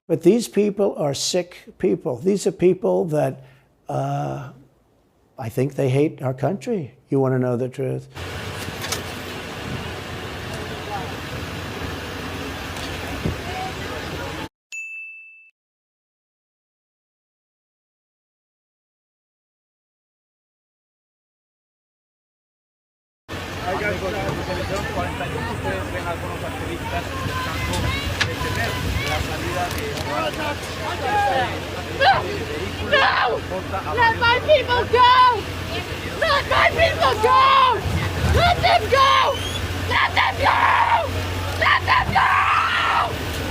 But these people are sick people. These are people that I think they hate our country. You want to know the truth? No! Let my people go! Let my people go! Let them go! Let them go! Let them go!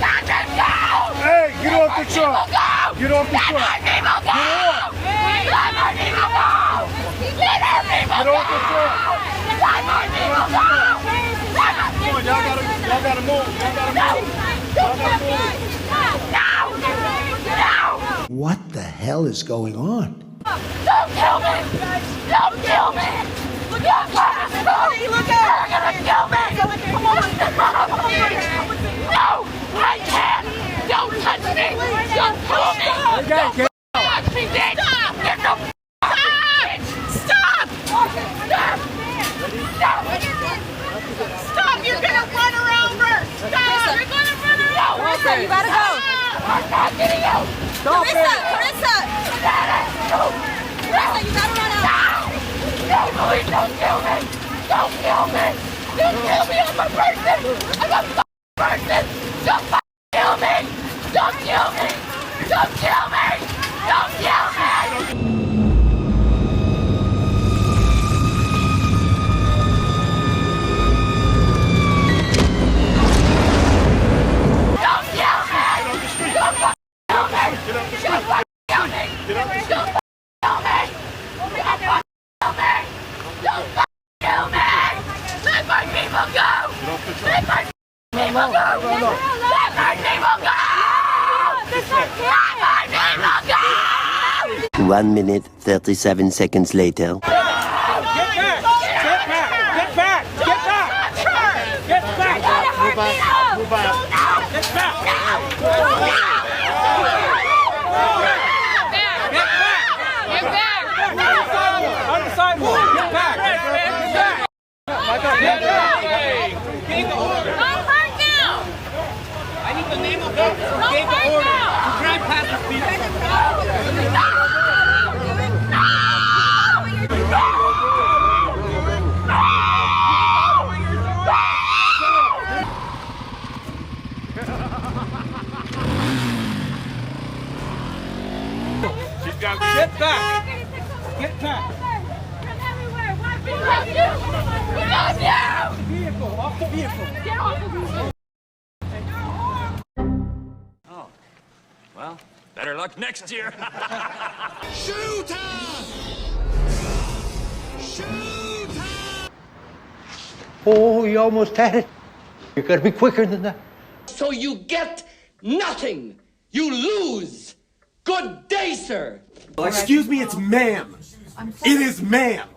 Let them go! Hey, get off the truck! Get off the Let truck! my people go! Let my people go! Let our people Get go! off the truck! Let my people go! Let my Come on, y'all gotta move. Y'all gotta move. What the hell is going on? Don't kill me! Don't kill me! Look at me! Look at her! You're gonna kill me! Come on! No! I can't! Don't touch me! Don't kill me! Don't touch me! Stop! Get the f*** Stop! Stop! Stop! Stop! You're gonna run her over! Stop! You're gonna run her over! Carissa, you gotta go. I'm not getting out! Carissa, Carissa, you gotta run out. No, please don't kill me! Don't kill me! Don't kill me! I'm a person! I'm a person! Don't kill me! Don't kill me! Don't kill me! Don't kill me! Don't kill me! Don't kill me! Don't kill me! Don't kill me! Kill me! Let my people go! Let my people go! Let my people go! Let my people go! 1 minute, 37 seconds later. Get back! Get back! Get back! Get back! Get back! Move back! Move back! Get back! Get back! On the sidewalk! Get back! Get back! Get back! Don't hurt now! I need the name of the Don't hurt now! drive past the speed. Get back! Get back! We love you! We love you! Vehicle! Off the vehicle! Get off of me! Oh, well, better luck next year. Shoot her! Shoot her! Oh, you almost had it. You gotta be quicker than that. So you get nothing. You lose. Good day, sir. Excuse me, it's ma'am. It is ma'am.